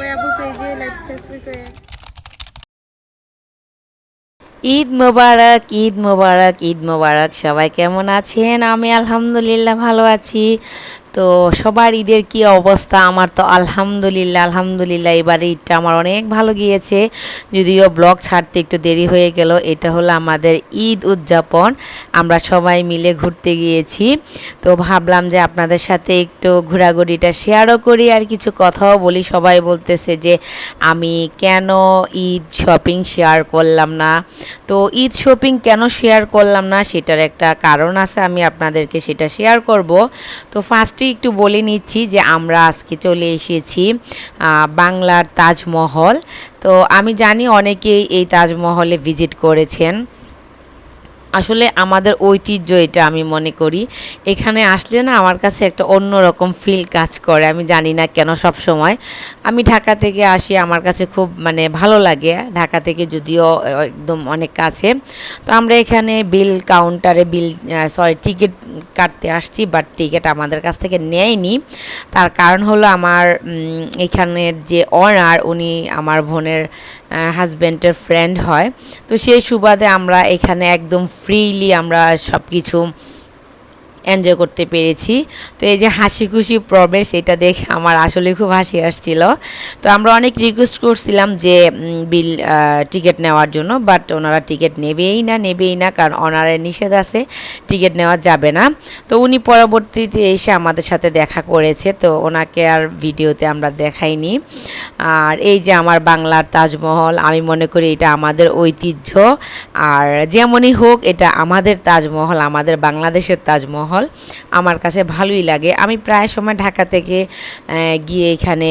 সবাই আপুর পেজে লাইক সাবস্ক্রাইব করে। ঈদ মোবারক, ঈদ মোবারক, ঈদ মোবারক। সবাই কেমন আছেন? আমি আলহামদুলিল্লাহ ভালো আছি। তো সবার ঈদের কি অবস্থা? আমার তো আলহামদুলিল্লাহ আলহামদুলিল্লাহ এবারে ঈদটা আমার অনেক ভালো গিয়েছে, যদিও ব্লগ ছাড়তে একটু দেরি হয়ে গেল। এটা হলো আমাদের ঈদ উদযাপন, আমরা সবাই মিলে ঘুরতে গিয়েছি। তো ভাবলাম যে আপনাদের সাথে একটু ঘোরাঘুরিটা শেয়ারও করি আর কিছু কথাও বলি। সবাই বলতেছে যে আমি কেন ঈদ শপিং শেয়ার করলাম না। তো ঈদ শপিং কেন শেয়ার করলাম না সেটার একটা কারণ আছে, আমি আপনাদেরকে সেটা শেয়ার করব। তো ফার্স্টে একটু বলে নিচ্ছি যে আমরা আজকে চলে এসেছি বাংলার তাজমহল। তো আমি জানি অনেকেই এই তাজমহলে ভিজিট করেছেন। আসলে আমাদের ঐতিহ্য এটা, আমি মনে করি এখানে আসলে না আমার কাছে একটা অন্যরকম ফিল কাজ করে। আমি জানি না কেন, সব সময় আমি ঢাকা থেকে আসি, আমার কাছে খুব মানে ভালো লাগে। ঢাকা থেকে যদিও একদম অনেক কাছে। তো আমরা এখানে বিল কাউন্টারে টিকিট কাটতে আসছি, বাট টিকিট আমাদের কাছ থেকে নেয়নি। তার কারণ হলো আমার এখানের যে অনার, উনি আমার বোনের হাজব্যান্ডের ফ্রেন্ড হয়। তো সেই সুবাদে আমরা এখানে একদম ফ্রিলি আমরা সব কিছু এনজয় করতে পেরেছি। তো এই যে হাসি খুশি প্রবেশ, এটা দেখে আমার আসলে খুব হাসি আসছিল। তো আমরা অনেক রিকোয়েস্ট করছিলাম যে টিকিট নেওয়ার জন্য, বাট ওনারা টিকিট নেবেই না, কারণ ওনারের নিষেধ আছে, টিকিট নেওয়া যাবে না। তো উনি পরবর্তীতে এসে আমাদের সাথে দেখা করেছে, তো ওনাকে আর ভিডিওতে আমরা দেখাইনি। আর এই যে আমার বাংলার তাজমহল, আমি মনে করি এটা আমাদের ঐতিহ্য। আর যেমনই হোক, এটা আমাদের তাজমহল, আমাদের বাংলাদেশের তাজমহল। আমার কাছে ভালোই লাগে। আমি প্রায় সময় ঢাকা থেকে গিয়ে এখানে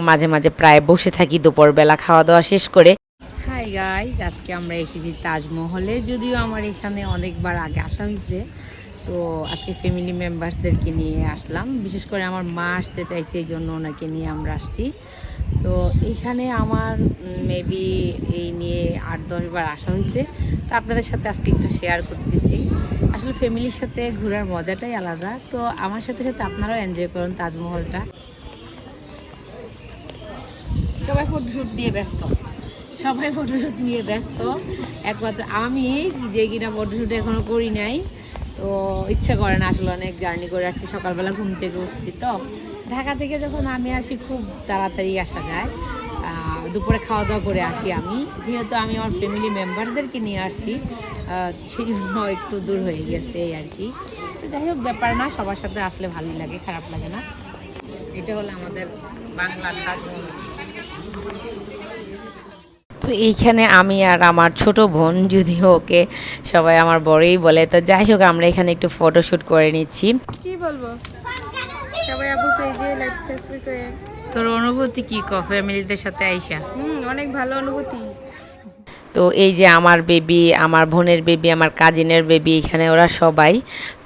মাঝে মাঝে প্রায় বসে থাকি দুপুরবেলা খাওয়া দাওয়া শেষ করে। হাই গাইস, আজকে আমরা এসেছি তাজমহলে, যদিও আমার এখানে অনেকবার আগে আসা হয়েছে। তো আজকে ফ্যামিলি মেম্বার্সদেরকে নিয়ে আসলাম, বিশেষ করে আমার মা আসতে চাইছে, এই জন্য ওনাকে নিয়ে আমরা আসছি। তো এইখানে আমার মেবি এই নিয়ে 8-10 বার আসা হয়েছে। তো আপনাদের সাথে আজকে একটু শেয়ার করতেছি। আসলে ফ্যামিলির সাথে ঘোরার মজাটাই আলাদা। তো আমার সাথে সাথে আপনারাও এনজয় করুন তাজমহলটা। সবাই ফটোশ্যুট নিয়ে ব্যস্ত, একমাত্র আমি যে কিনা ফটোশ্যুট এখনও করি নাই। তো ইচ্ছা করে না, আসলে অনেক জার্নি করে আসছি, সকালবেলা ঘুম থেকে উঠছি। তো ঢাকা থেকে যখন আমি আসি খুব তাড়াতাড়ি আসা যায়, দুপুরে খাওয়া দাওয়া করে আসি। আমি যেহেতু আমি আমার ফ্যামিলি মেম্বারদেরকে নিয়ে আসছি, সেই জন্য একটু দূর হয়ে গেছে এই আর কি। তো যাই হোক, ব্যাপার না, সবার সাথে আসলে ভালোই লাগে, খারাপ লাগে না। এটা হলো আমাদের বাংলার তাজমহল। তো এইখানে আমি আর আমার ছোট বোন, যদিও ওকে সবাই আমার বড়ই বলে, তো যাই হোক আমরা এখানে একটু ফটোশ্যুট করে নিচ্ছি। কি বলবো, সবাই আপুর পেজে লাইক সাবস্ক্রাইব করে। তোর অনুভূতি কি ফ্যামিলিদের সাথে আইসা? অনেক ভালো অনুভূতি। তো এই যে আমার বেবি, আমার বোনের বেবি, আমার কাজিনের বেবি, এখানে ওরা সবাই।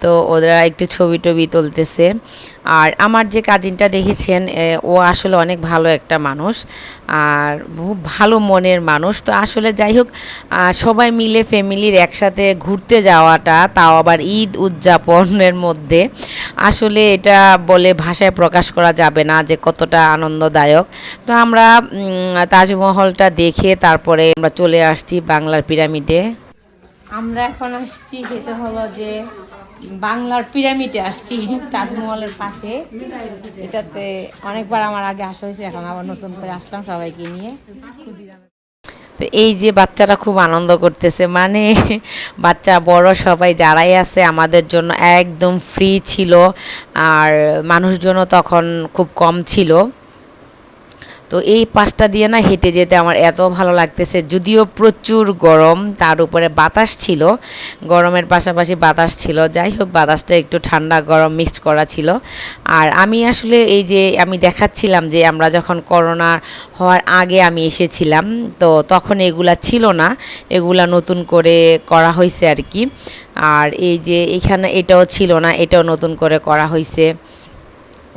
তো ওরা একটু ছবি টবি তুলতেছে। আর আমার যে কাজিনটা দেখেছেন, ও আসলে অনেক ভালো একটা মানুষ, আর খুব ভালো মনের মানুষ। তো আসলে যাই হোক, সবাই মিলে ফ্যামিলির একসাথে ঘুরতে যাওয়াটা, তাও আবার ঈদ উদযাপনের মধ্যে, আসলে এটা বলে ভাষায় প্রকাশ করা যাবে না যে কতটা আনন্দদায়ক। তো আমরা তাজমহলটা দেখে তারপরে আমরা চলে আসছি বাংলার পিরামিডে। আমরা এখন আসছি, সেটা হলো যে বাংলার পিরামিডে আসছি, তাজমহলের পাশে। এটাতে অনেকবার আমার আগে আসা হয়েছে, এখন আবার নতুন করে আসলাম সবাইকে নিয়ে। তো এই যে বাচ্চারা খুব আনন্দ করতেছে, মানে বাচ্চা বড় সবাই যারাই আছে আমাদের জন্য একদম ফ্রি ছিল। আর মানুষজনও তখন খুব কম ছিল। তো এই পাশটা দিয়ে না হেঁটে যেতে আমার এত ভালো লাগতেছে, যদিও প্রচুর গরম, তার উপরে বাতাস ছিল, গরমের পাশাপাশি বাতাস ছিল। যাই হোক, বাতাসটা একটু ঠান্ডা গরম মিক্সড করা ছিল। আর আমি আসলে এই যে আমি দেখাচ্ছিলাম যে আমরা যখন করোনা হওয়ার আগে আমি এসেছিলাম, তো তখন এগুলা ছিল না, এগুলা নতুন করে করা হয়েছে আর কি। আর এই যে এখানে এটাও ছিল না, এটাও নতুন করে করা হয়েছে।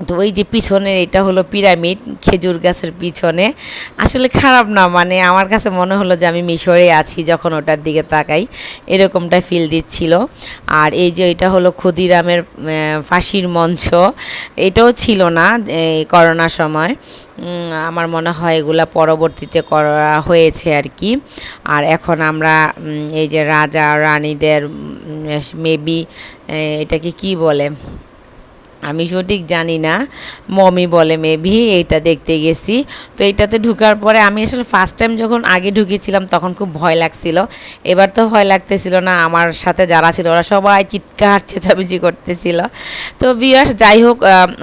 তো ওই যে পিছনের এটা হলো পিরামিড খেজুর গাছের পিছনে, আসলে খারাপ না, মানে আমার কাছে মনে হলো যে আমি মিশরে আছি যখন ওটার দিকে তাকাই, এরকমটা ফিল দিচ্ছিল। আর এই যে এটা হলো ক্ষুদিরামের ফাঁসির মঞ্চ, এটাও ছিল না এই করোনার সময়, আমার মনে হয় এগুলা পরবর্তীতে করা হয়েছে আর কি। আর এখন আমরা এই যে রাজা রানীদের মেবি এটাকে কি বলে আমি সঠিক জানি না, মমি বলে মেবি, এইটা দেখতে গেছি। তো এইটাতে ঢুকার পরে আমি আসলে ফার্স্ট টাইম যখন আগে ঢুকেছিলাম তখন খুব ভয় লাগছিল, এবার তো ভয় লাগতেছিল না, আমার সাথে যারা ছিল ওরা সবাই চিৎকার চেঁচামেচি করতেছিল। তো ভিউয়ার্স যাই হোক,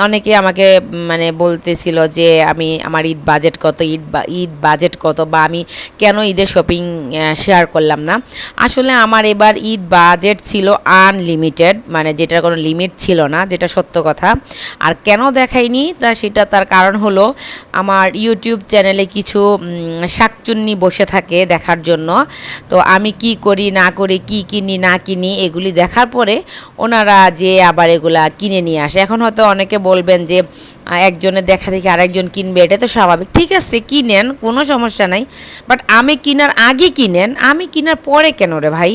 অনেকে আমাকে মানে বলতেছিল যে আমি আমার ঈদ বাজেট কত, ঈদ বাজেট কত, বা আমি কেন ঈদের শপিং শেয়ার করলাম না। আসলে আমার এবার ঈদ বাজেট ছিল আনলিমিটেড, মানে যেটার কোনো লিমিট ছিল না, যেটা সত্য কথা। আর কেন দেখাইনি তা সেটা তার কারণ হলো আমার ইউটিউব চ্যানেলে কিছু শাকচুন্নি বসে থাকে দেখার জন্য। তো আমি কি করি না করি, কি কিনি না কিনি, এগুলি দেখার পরে ওনারা যে আবার এগুলা কিনে নিয়ে আসে। এখন হয়তো অনেকে বলবেন যে একজনের দেখা দেখি আরেকজন কিনবে, এটা তো স্বাভাবিক, ঠিক আছে কিনেন, কোনো সমস্যা নাই, বাট আমি কিনার আগে কিনেন, আমি কিনার পরে কেন রে ভাই?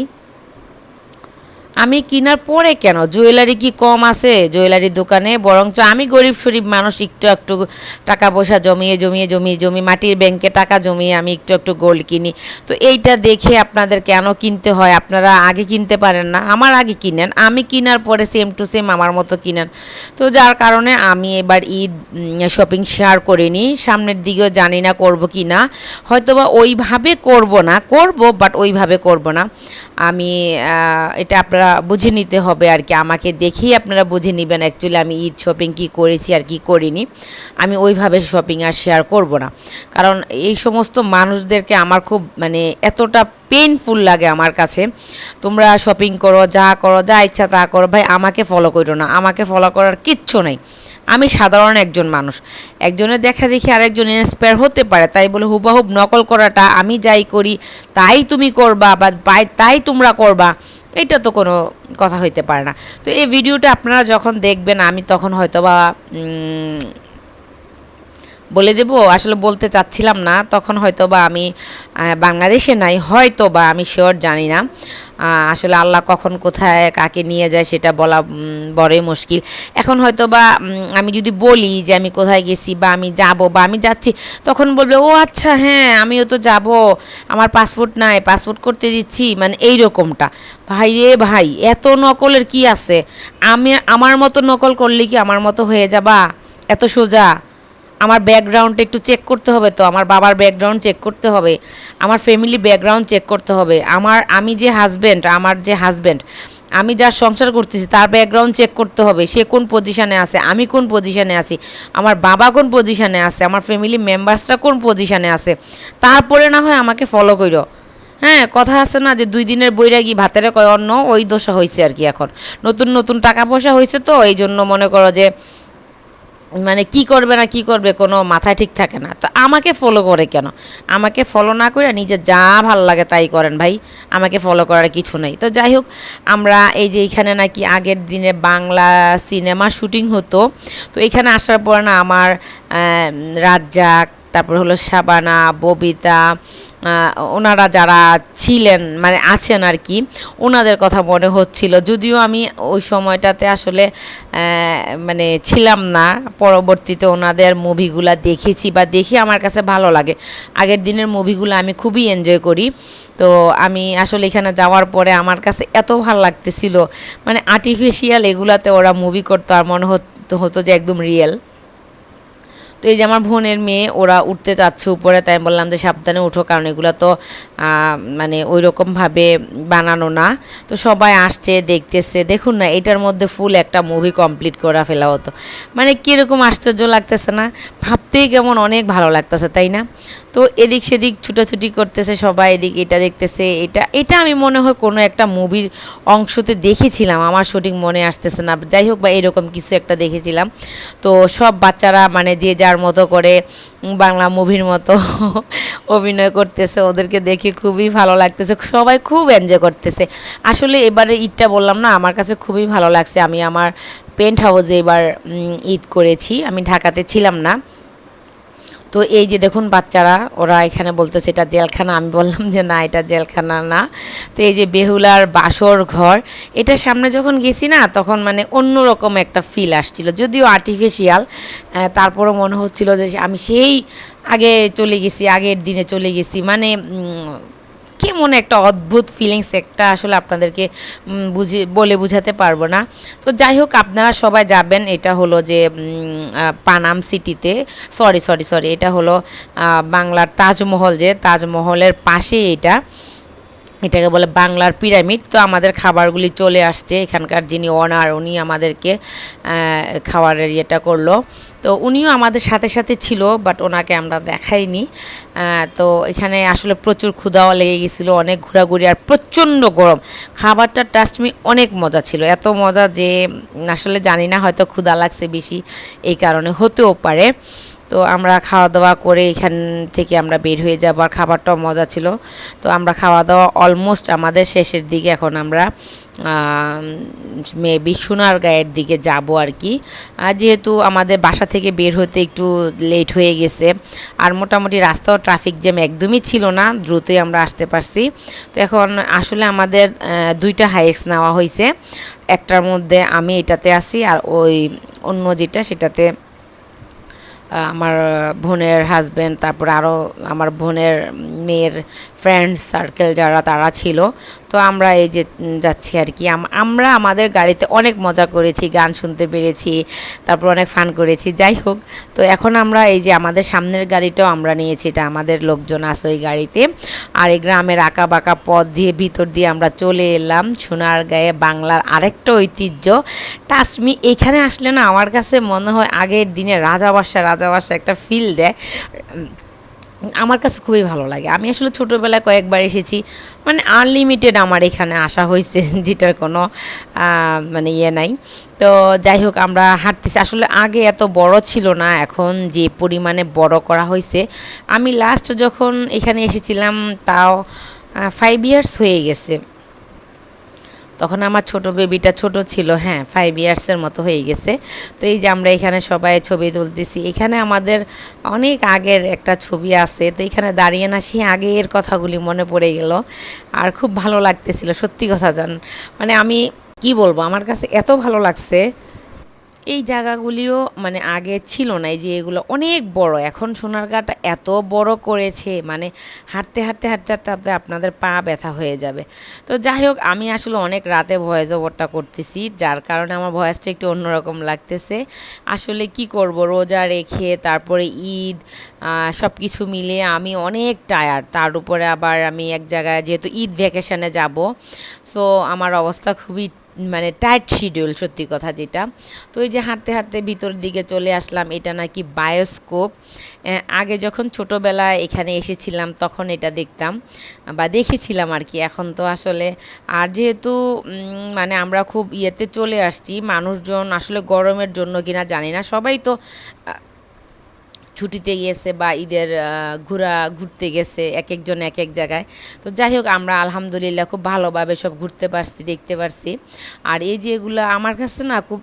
আমি কেনার পরে কেন? জুয়েলারি কি কম আছে জুয়েলারির দোকানে? বরঞ্চ আমি গরিব শরীফ মানুষ, একটু একটু টাকা পয়সা জমিয়ে মাটির ব্যাংকে টাকা জমিয়ে আমি একটু একটু গোল্ড কিনি। তো এইটা দেখে আপনাদের কেন কিনতে হয়? আপনারা আগে কিনতে পারেন না? আমার আগে কিনেন, আমি কেনার পরে সেম টু সেম আমার মতো কিনেন। তো যার কারণে আমি এবার ঈদ শপিং শেয়ার করিনি, সামনের দিকেও জানি না করব কি না, হয়তোবা ওইভাবে করব না, করব বাট ওইভাবে করব না। আমি এটা আপনারা বুঝে নিতে হবে আর কি, আমাকে দেখেই আপনারা বুঝে নেবেন অ্যাকচুয়ালি আমি ঈদ শপিং কী করেছি আর কি করিনি। আমি ওইভাবে শপিং আর শেয়ার করব না, কারণ এই সমস্ত মানুষদেরকে আমার খুব মানে এতটা পেইনফুল লাগে আমার কাছে। তোমরা শপিং করো, যা ইচ্ছা তা করো, ভাই আমাকে ফলো করো না, আমাকে ফলো করার কিচ্ছু নেই। আমি সাধারণ একজন মানুষ, একজনের দেখা দেখি আরেকজন ইন্সপায়ার হতে পারে, তাই বলে হুবাহুব নকল করাটা আমি যাই করি তাই তুমি করবা বা তাই তোমরা করবা, এটা তো কোনো কথা হইতে পারে না। তো এই ভিডিওটা আপনারা যখন দেখবেন আমি তখন হয়তো বা বলে দেব, আসলে বলতে চাচ্ছিলাম না, তখন হয়তো বা আমি বাংলাদেশে নাই, হয়তো বা আমি শিওর জানি না। আসলে আল্লাহ কখন কোথায় কাকে নিয়ে যায় সেটা বলা বড়ই মুশকিল। এখন হয়তো বা আমি যদি বলি যে আমি কোথায় গেছি বা আমি যাব বা আমি যাচ্ছি, তখন বলবে ও আচ্ছা হ্যাঁ আমিও তো যাব, আমার পাসপোর্ট নাই, পাসপোর্ট করতে দিচ্ছি, মানে এই রকমটা। ভাই রে ভাই, এত নকলের কি আছে? আমার মতো নকল করলে কি আমার মতো হয়ে যাবা? এত সোজা? আমার ব্যাকগ্রাউন্ডটা একটু চেক করতে হবে, তো আমার বাবার ব্যাকগ্রাউন্ড চেক করতে হবে, আমার ফ্যামিলি ব্যাকগ্রাউন্ড চেক করতে হবে, আমার যে হাজব্যান্ড আমি যার সংসার করতেছি তার ব্যাকগ্রাউন্ড চেক করতে হবে, সে কোন পজিশানে আছে, আমি কোন পজিশানে আছি, আমার বাবা কোন পজিশানে আছে, আমার ফ্যামিলি মেম্বার্সরা কোন পজিশানে আছে, তারপরে না হয় আমাকে ফলো করো। হ্যাঁ, কথা আছে না যে 2 দিনের বৈরাগী ভাতেরে কয় অন্য, ওই দশা হয়েছে আর কি। এখন নতুন নতুন টাকা পয়সা হয়েছে, তো এই জন্য মনে করো যে মানে কি করবে না কি করবে কোনো মাথায় ঠিক থাকে না। তো আমাকে ফলো করে কেন? আমাকে ফলো না করে নিজে যা ভাল লাগে তাই করেন ভাই, আমাকে ফলো করার কিছু নেই। তো যাই হোক, আমরা এই যে এইখানে নাকি আগের দিনে বাংলা সিনেমা শুটিং হতো, তো এখানে আসার পর না আমার রাজ্জাক, তারপর হলো শাবানা, ববিতা, ওনারা যারা ছিলেন মানে আছেন আর কি, ওনাদের কথা মনে হচ্ছিল, যদিও আমি ওই সময়টাতে আসলে মানে ছিলাম না। পরবর্তীতে ওনাদের মুভিগুলো দেখেছি বা দেখি আমার কাছে ভালো লাগে, আগের দিনের মুভিগুলো আমি খুবই এনজয় করি। তো আমি আসলে এখানে যাওয়ার পরে আমার কাছে এত ভালো লাগতেছিল, মানে আর্টিফিশিয়াল এগুলাতে ওরা মুভি করতো আর মনে হতো যে একদম রিয়েল। তো এই যে আমার বোনের মেয়ে, ওরা উঠতে চাচ্ছে উপরে, তাই বললাম যে সাবধানে উঠো, কারণ এগুলো তো মানে ওই রকমভাবে বানানো না। তো সবাই আসছে দেখতেছে, দেখুন না এটার মধ্যে ফুল একটা মুভি কমপ্লিট করা ফেলা হতো, মানে কীরকম আশ্চর্য লাগতেছে না? ভাবতেই কেমন অনেক ভালো লাগতেছে, তাই না? তো এদিক সেদিক ছুটাছুটি করতেছে সবাই, এদিক এটা দেখতেছে, এটা আমি মনে হয় কোনো একটা মুভির অংশতে দেখেছিলাম, আমার সঠিক মনে আসতেছে না, যাই হোক বা এরকম কিছু একটা দেখেছিলাম। তো সব বাচ্চারা মানে যে যার দেওয়ার মতো করে বাংলা মুভির মতো অভিনয় করতেছে, ওদেরকে দেখে খুবই ভালো লাগতেছে, সবাই খুব এনজয় করতেছে। আসলে এবারে ঈদটা বললাম না, আমার কাছে খুবই ভালো লাগছে। আমি আমার পেন্ট হাউসে এবার ঈদ করেছি, আমি ঢাকাতে ছিলাম না। তো এই যে দেখুন বাচ্চারা, ওরা এখানে বলতেছে এটা জেলখানা, আমি বললাম যে না, এটা জেলখানা না। তো এই যে বেহুলার বাসর ঘর, এটার সামনে যখন গেছি না, তখন মানে অন্যরকম একটা ফিল আসছিল, যদিও আর্টিফিশিয়াল, তারপরও মনে হচ্ছিল যে আমি সেই আগে চলে গেছি, আগের দিনে চলে গেছি। মানে কেমন একটা অদ্ভুত ফিলিংস একটা, আসলে আপনাদেরকে বলে বোঝাতে পারবো না। তো যাই হোক, আপনারা সবাই যাবেন। এটা হলো যে পানাম সিটিতে, সরি, এটা হলো বাংলার তাজমহল, যে তাজমহলের পাশে এটাকে বলে বাংলার পিরামিড। তো আমাদের খাবারগুলি চলে আসছে, এখানকার যিনি ওনার, উনি আমাদেরকে খাবারের ইয়েটা করলো। তো উনিও আমাদের সাথে সাথে ছিল, বাট ওনাকে আমরা দেখাইনি। তো এখানে আসলে প্রচুর ক্ষুধাও লেগে গেছিলো, অনেক ঘোরাঘুরি, আর প্রচণ্ড গরম। খাবারটা ট্রাস্ট মি অনেক মজা ছিল, এত মজা যে আসলে জানি না, হয়তো ক্ষুধা লাগছে বেশি, এই কারণে হতেও পারে। তো আমরা খাওয়া দাওয়া করে এখান থেকে আমরা বের হয়ে যাব, আর খাবারটাও মজা ছিল। তো আমরা খাওয়া দাওয়া অলমোস্ট আমাদের শেষের দিকে, এখন আমরা মেবি সোনারগাঁয়ের দিকে যাব আর কি। যেহেতু আমাদের বাসা থেকে বের হতে একটু লেট হয়ে গেছে, আর মোটামুটি রাস্তাও ট্রাফিক জ্যাম একদমই ছিল না, দ্রুতই আমরা আসতে পারছি। তো এখন আসলে আমাদের দুইটা হাইএক্স নেওয়া হয়েছে, একটার মধ্যে আমি এটাতে আছি, আর ওই অন্য যেটা সেটাতে আমার বোনের হাজব্যান্ড, তারপর আরও আমার বোনের মেয়ের ফ্রেন্ড সার্কেল যারা, তারা ছিল। তো আমরা এই যে যাচ্ছি আর কি। আমরা আমাদের গাড়িতে অনেক মজা করেছি, গান শুনতে পেরেছি, তারপর অনেক ফান করেছি। যাই হোক, তো এখন আমরা এই যে আমাদের সামনের গাড়িটাও আমরা নিয়েছি, এটা আমাদের লোকজন আছে ওই গাড়িতে। আর এই গ্রামের আঁকা বাঁকা পথ দিয়ে ভিতর দিয়ে আমরা চলে এলাম সোনারগাঁয়ে, বাংলার আরেকটা ঐতিহ্য। টাস্টমি এখানে আসলে না, আমার কাছে মনে হয় আগের দিনে রাজাবাসা একটা ফিল দেয়, আমার কাছে খুবই ভালো লাগে। আমি আসলে ছোটোবেলায় কয়েকবার এসেছি, মানে আনলিমিটেড আমার এখানে আসা হয়েছে, যেটার কোনো মানে ইয়ে নাই। তো যাই হোক, আমরা হাঁটতেছি। আসলে আগে এত বড় ছিল না, এখন যে পরিমাণে বড় করা হয়েছে। আমি লাস্ট যখন এখানে এসেছিলাম তাও 5 ইয়ার্স হয়ে গেছে, তখন আমার ছোট বেবিটা ছোট ছিল, হ্যাঁ 5 ইয়ার্সের মতো হয়ে গেছে। তো এই যে আমরা এখানে সবাই ছবি তুলতেছি, এখানে আমাদের অনেক আগের একটা ছবি আছে। তো এখানে দাঁড়িয়ে না সেই আগের কথাগুলি মনে পড়ে গেল, আর খুব ভালো লাগতেছিল, সত্যি কথা জান। মানে আমি কি বলবো, আমার কাছে এত ভালো লাগছে। এই জায়গাগুলিও মানে আগে ছিল না, এই যে এগুলো অনেক বড়, এখন সোনারগাঁটা এত বড় করেছে, মানে হাঁটতে হাঁটতে হাঁটতে হাঁটতে হাঁটতে আপনাদের পা ব্যথা হয়ে যাবে। তো যাই হোক, আমি আসলে অনেক রাতে ভয়েস ওভারটা করতেছি, যার কারণে আমার ভয়েসটা একটু অন্যরকম লাগতেছে। আসলে কি করব, রোজা রেখে তারপরে ঈদ, সব কিছু মিলিয়ে আমি অনেক টায়ার্ড। তার উপরে আবার আমি এক জায়গায় যেহেতু ঈদ ভ্যাকেশনে যাব, সো আমার অবস্থা খুবই মানে টাইট শিডিউল, সত্যি কথা যেটা। তো এই যে হাঁটতে হাঁটতে ভিতরের দিকে চলে আসলাম, এটা নাকি বায়োস্কোপ। আগে যখন ছোটোবেলায় এখানে এসেছিলাম তখন এটা দেখতাম বা দেখেছিলাম আর কি, এখন তো আসলে। আর যেহেতু মানে আমরা খুব ইয়েতে চলে আসছি, মানুষজন আসলে গরমের জন্য কিনা জানি না, সবাই তো ছুটিতে গিয়েছে বা ঈদের ঘুরতে গেছে, এক একজন এক এক জায়গায়। তো যাই হোক, আমরা আলহামদুলিল্লাহ খুব ভালোভাবে সব ঘুরতে পারছি, দেখতে পারছি। আর এই যে এগুলো আমার কাছে না খুব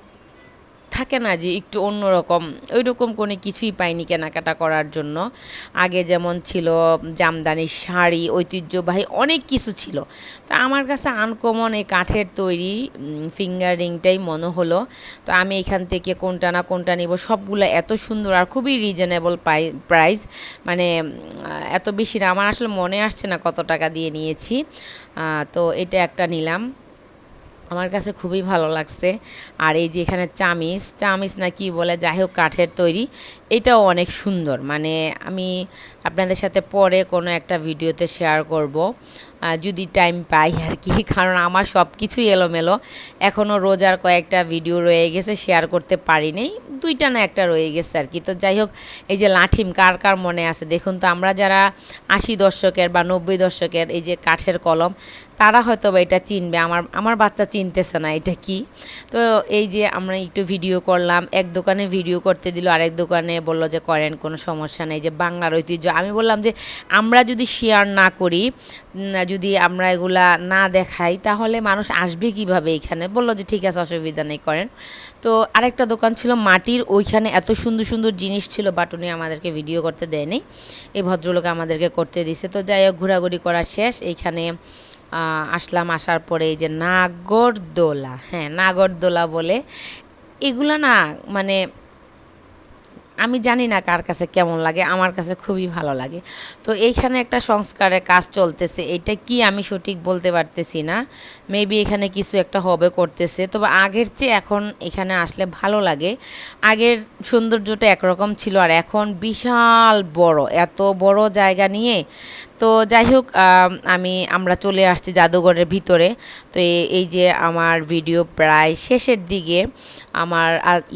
থাকে না যে একটু অন্যরকম, ওই রকম কোনো কিছুই পাইনি কেনাকাটা করার জন্য। আগে যেমন ছিল জামদানি শাড়ি, ঐতিহ্যবাহী অনেক কিছু ছিল। তো আমার কাছে আনকমন এই কাঠের তৈরি ফিঙ্গার রিংটাই মনে হলো। তো আমি এখান থেকে কোনটা না কোনটা নিব, সবগুলো এত সুন্দর আর খুবই রিজনেবল প্রাইস, মানে এত বেশি না, আমার আসলে মনে আসছে না কত টাকা দিয়ে নিয়েছি। তো এটা একটা নিলাম, আমার কাছে খুবই ভালো লাগছে। আর এই যে এখানে চামিচ না কি বলে, যাই হোক কাঠের তৈরি, এটাও অনেক সুন্দর। মানে আমি আপনাদের সাথে পরে কোনো একটা ভিডিওতে শেয়ার করব যদি টাইম পাই আর কি, কারণ আমার সব কিছুই এলোমেলো। এখনও রোজার কয়েকটা ভিডিও রয়ে গেছে, শেয়ার করতে পারিনি, 2টা না 1টা রয়ে গেছে আর কি। তো যাই হোক, এই যে লাঠিম কার কার মনে আছে দেখুন তো, আমরা যারা 80 দশকের বা 90 দশকের এই যে কাঠের কলম, তারা হয়তো বা এটা চিনবে, আমার বাচ্চা চিনতেছে না এটা কি। তো এই যে আমরা একটু ভিডিও করলাম, এক দোকানে ভিডিও করতে দিল, আরেক দোকানে বললো যে করেন, কোনো সমস্যা নেই, যে বাংলার ঐতিহ্য। আমি বললাম যে আমরা যদি শেয়ার না করি, যদি আমরা এগুলা না দেখাই, তাহলে মানুষ আসবে কিভাবে এখানে। বললো যে ঠিক আছে, অসুবিধা নেই, করেন। তো আরেকটা দোকান ছিল মাটির, ওইখানে এত সুন্দর সুন্দর জিনিস ছিল, বাট উনি আমাদেরকে ভিডিও করতে দেয়নি, এই ভদ্রলোক আমাদেরকে করতে দিছে। তো যাই হোক, ঘোরাঘুরি করা শেষ। এইখানে আসলাম, আসার পরে এই যে নাগরদোলা, হ্যাঁ নাগরদোলা বলে এগুলা না, মানে আমি জানি না কার কাছে কেমন লাগে, আমার কাছে খুবই ভালো লাগে। তো এইখানে একটা সংস্কারের কাজ চলতেছে, এটা কি আমি সঠিক বলতে পারতেছি না, মেবি এখানে কিছু একটা হবে করতেছে। তবে আগের চেয়ে এখন এখানে আসলে ভালো লাগে। আগের সৌন্দর্যটা একরকম ছিল, আর এখন বিশাল বড়, এত বড় জায়গা নিয়ে। তো যাই হোক, আমরা চলে আসছি জাদুঘরের ভিতরে। তো এই যে আমার ভিডিও প্রায় শেষের দিকে। আমার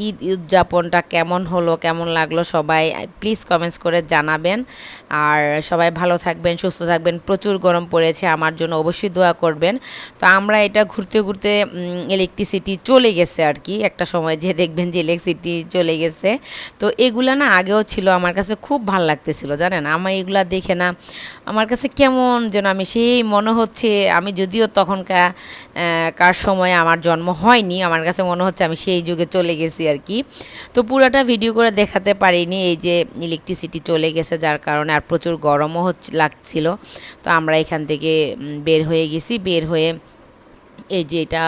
ঈদ উদযাপনটা কেমন হলো, কেমন লাগলো, সবাই প্লিজ কমেন্টস করে জানাবেন। আর সবাই ভালো থাকবেন, সুস্থ থাকবেন। প্রচুর গরম পড়েছে, আমার জন্য অবশ্যই দোয়া করবেন। তো আমরা এটা ঘুরতে ঘুরতে ইলেকট্রিসিটি চলে গেছে আর কি, একটা সময় যে দেখবেন যে ইলেকট্রিসিটি চলে গেছে। তো এগুলা না আগেও ছিল, আমার কাছে খুব ভালো লাগতেছিল জানেন। আমার এগুলা দেখে না, আমার কাছে কেমন যেন, আমি সেই মনে হচ্ছে, আমি যদিও কার সময় আমার জন্ম হয়নি, আমার কাছে মনে হচ্ছে আমি সেই যুগে চলে গেছি আর কি। তো পুরাটা ভিডিও করে দেখাতে পারিনি, এই যে ইলেকট্রিসিটি চলে গেছে যার কারণে, আর প্রচুর গরমও লাগছিল। তো আমরা এখান থেকে বের হয়ে গেছি, বের হয়ে এই যে এটা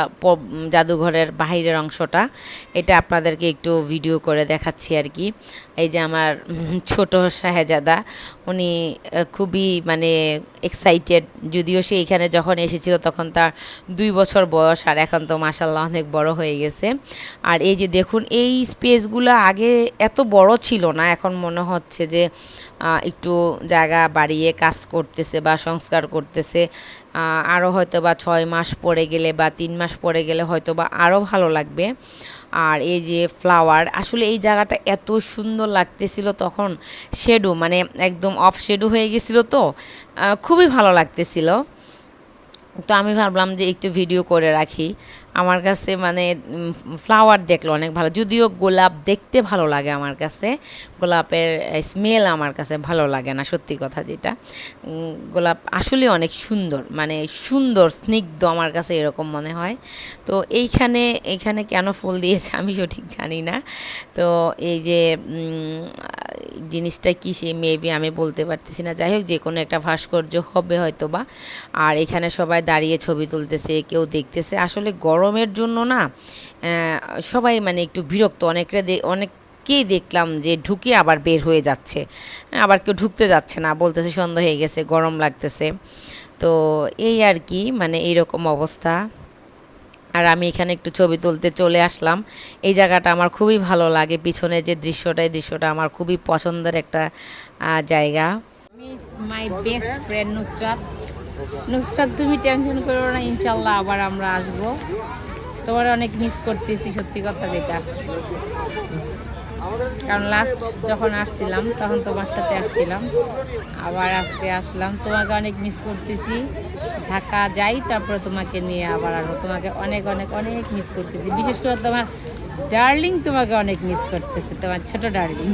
জাদুঘরের বাহিরের অংশটা, এটা আপনাদেরকে একটু ভিডিও করে দেখাচ্ছি আর কি। এই যে আমার ছোট শাহজাদা, উনি খুবই মানে এক্সাইটেড, যদিও সে এখানে যখন এসেছিল তখন তার 2 বছর বয়স, আর এখন তো মাশাল্লাহ অনেক বড় হয়ে গেছে। আর এই যে দেখুন, এই স্পেসগুলো আগে এত বড় ছিল না, এখন মনে হচ্ছে যে একটু জায়গা বাড়িয়ে কাজ করতেছে বা সংস্কার করতেছে। আরও হয়তো বা 6 মাস পরে গেলে বা 3 মাস পরে গেলে হয়তো বা আরও ভালো লাগবে। আর এই যে ফ্লাওয়ার, আসলে এই জায়গাটা এত সুন্দর লাগতেছিল তখন, শেডো মানে একদম অফ শেডো হয়ে গেছিলো, তো খুবই ভালো লাগতেছিল। তো আমি ভাবলাম যে একটু ভিডিও করে রাখি। আমার কাছে মানে ফ্লাওয়ার দেখলে অনেক ভালো, যদিও গোলাপ দেখতে ভালো লাগে আমার কাছে, গোলাপের স্মেল আমার কাছে ভালো লাগে না, সত্যি কথা যেটা। গোলাপ আসলে অনেক সুন্দর, মানে সুন্দর স্নিগ্ধ, আমার কাছে এরকম মনে হয়। তো এইখানে কেন ফুল দিয়েছে আমি সঠিক জানি না। তো এই যে জিনিসটা কি, সে মেবি আমি বলতে পারতেছি না। যাই হোক, যে কোনো একটা ভাস্কর্য হবে হয়তো বা। আর এখানে সবাই দাঁড়িয়ে ছবি তুলতেছে, কেউ দেখতেছে। আসলে গরমের জন্য না সবাই মানে একটু বিরক্ত, অনেককেই দেখলাম যে ঢুকে আবার বের হয়ে যাচ্ছে, আবার কেউ ঢুকতে যাচ্ছে না, বলতেছে সন্ধ্যা হয়ে গেছে, গরম লাগতেছে। তো এই আর কি, মানে এইরকম অবস্থা। আর আমি এখানে একটু ছবি তুলতে চলে আসলাম। এই জায়গাটা আমার খুবই ভালো লাগে, পিছনের যে দৃশ্যটা, এই দৃশ্যটা আমার খুবই পছন্দের একটা জায়গা। Miss my best friend Nusrat. Nusrat, তুমি টেনশন করো না, ইনশাল্লাহ আবার আমরা আসবো। তোমার অনেক মিস করতেছি, সত্যি কথা যেটা। কারণ লাস্ট যখন আসছিলাম তখন তোমার সাথে আসছিলাম, আবার আজকে আসলাম, তোমাকে অনেক মিস করতেছি। ঢাকা যাই, তারপরে তোমাকে নিয়ে আবার আসবো। তোমাকে অনেক অনেক অনেক মিস করতেছি, বিশেষ করে তোমার ডার্লিং তোমাকে অনেক মিস করতেছে, তোমার ছোট ডার্লিং।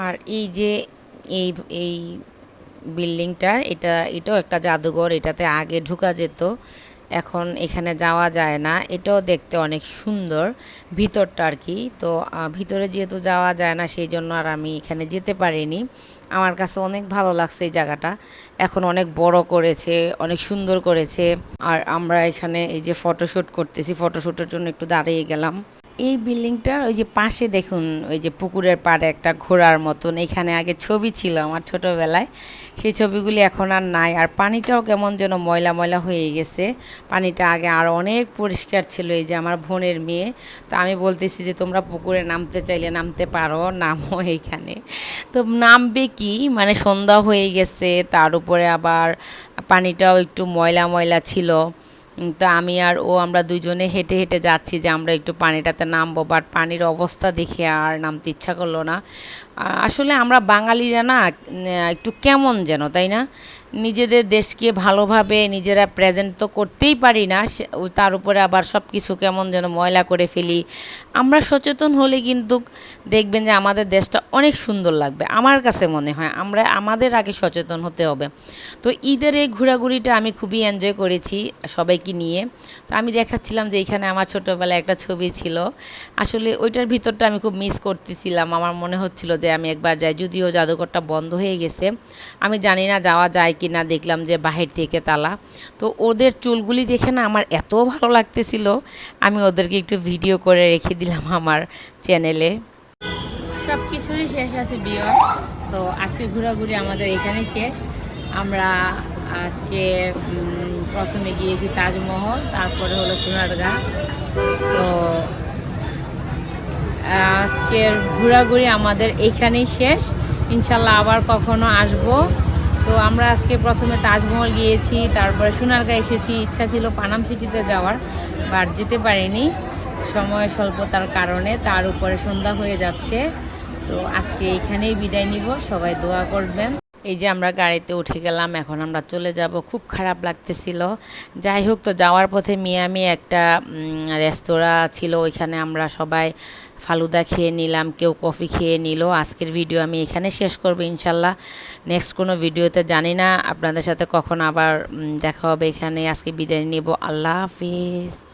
আর এই যে এই এই বিল্ডিংটা, এটাও একটা জাদুঘর, এটাতে আগে ঢোকা যেত, এখন এখানে যাওয়া যায় না। এটাও দেখতে অনেক সুন্দর ভিতরটা আর কি। তো ভিতরে যেহেতু যাওয়া যায় না, সেই জন্য আর আমি এখানে যেতে পারিনি। আমার কাছে অনেক ভালো লাগছে এই জায়গাটা, এখন অনেক বড় করেছে, অনেক সুন্দর করেছে। আর আমরা এখানে এই যে ফটোশ্যুট করতেছি, ফটোশ্যুটের জন্য একটু দাঁড়িয়ে গেলাম। এই বিল্ডিংটার ওই যে পাশে দেখুন, ওই যে পুকুরের পাড়ে একটা ঘোড়ার মতন, এখানে আগে ছবি ছিল আমার ছোটোবেলায়, সেই ছবিগুলি এখন আর নাই। আর পানিটাও কেমন যেন ময়লা ময়লা হয়ে গেছে, পানিটা আগে আরও অনেক পরিষ্কার ছিল। এই যে আমার বোনের মেয়ে, তো আমি বলতেছি যে তোমরা পুকুরে নামতে চাইলে নামতে পারো, নামো এইখানে। তো নামবে কি, মানে সন্ধ্যা হয়ে গেছে, তার উপরে আবার পানিটাও একটু ময়লা ময়লা ছিল। তো আমি আর ও আমরা দুজনে হেঁটে হেঁটে যাচ্ছি যে আমরা একটু পানিটাতে নামবো, বাট পানির অবস্থা দেখে আর নামতে ইচ্ছা করলো না। আসলে আমরা বাঙালিরা না একটু কেমন যেন, তাই না? নিজেদের দেশকে ভালোভাবে নিজেরা প্রেজেন্ট তো করতেই পারি না, তার উপরে আবার সব কিছু কেমন যেন ময়লা করে ফেলি। আমরা সচেতন হলে কিন্তু দেখবেন যে আমাদের দেশটা অনেক সুন্দর লাগবে, আমার কাছে মনে হয়। আমাদের আগে সচেতন হতে হবে। তো ঈদের এই ঘোরাঘুরিটা আমি খুবই এনজয় করেছি সবাইকে নিয়ে। তো আমি দেখাচ্ছিলাম যে এখানে আমার ছোটোবেলায় একটা ছবি ছিল, আসলে ওইটার ভিতরটা আমি খুব মিস করতেছিলাম। আমার মনে হচ্ছিল যে আমি একবার যাই, যদিও জাদুঘরটা বন্ধ হয়ে গেছে। আমি জানি না যাওয়া যায় কি না, দেখলাম যে বাহির থেকে তালা। তো ওদের চুলগুলি দেখে না আমার এত ভালো লাগতেছিল, আমি ওদেরকে একটু ভিডিও করে রেখে দিলাম আমার চ্যানেলে। সব কিছুরই শেষ আছে বিয়ার। তো আজকে ঘোরাঘুরি আমাদের এখানে শেষ। আমরা আজকে প্রথমে গিয়েছি তাজমহল, তারপরে হলো সোনারগাঁ। তো আজকের ঘোরাঘুরি আমাদের এইখানেই শেষ। ইনশাল্লাহ আবার কখনো আসবো। তো আমরা আজকে প্রথমে তাজমহল গিয়েছি, তারপরে সোনারগাঁ এসেছি। ইচ্ছা ছিল পানাম সিটিতে যাওয়ার, বাট যেতে পারিনি সময় স্বল্পতার কারণে। তার উপরে সন্ধ্যা হয়ে যাচ্ছে। তো আজকে এইখানেই বিদায় নিব, সবাই দোয়া করবেন। এই যে আমরা গাড়িতে উঠে গেলাম, এখন আমরা চলে যাব। খুব খারাপ লাগতেছিল। যাই হোক, তো যাওয়ার পথে মিয়ামি একটা রেস্তোরাঁ ছিল, ওইখানে আমরা সবাই ফালুদা খেয়ে নিলাম, কেউ কফি খেয়ে নিল। আজকের ভিডিও আমি এখানে শেষ করব ইনশাল্লাহ। নেক্সট কোনো ভিডিওতে জানি না আপনাদের সাথে কখন আবার দেখা হবে। এখানে আজকে বিদায় নিব। আল্লাহ হাফিজ।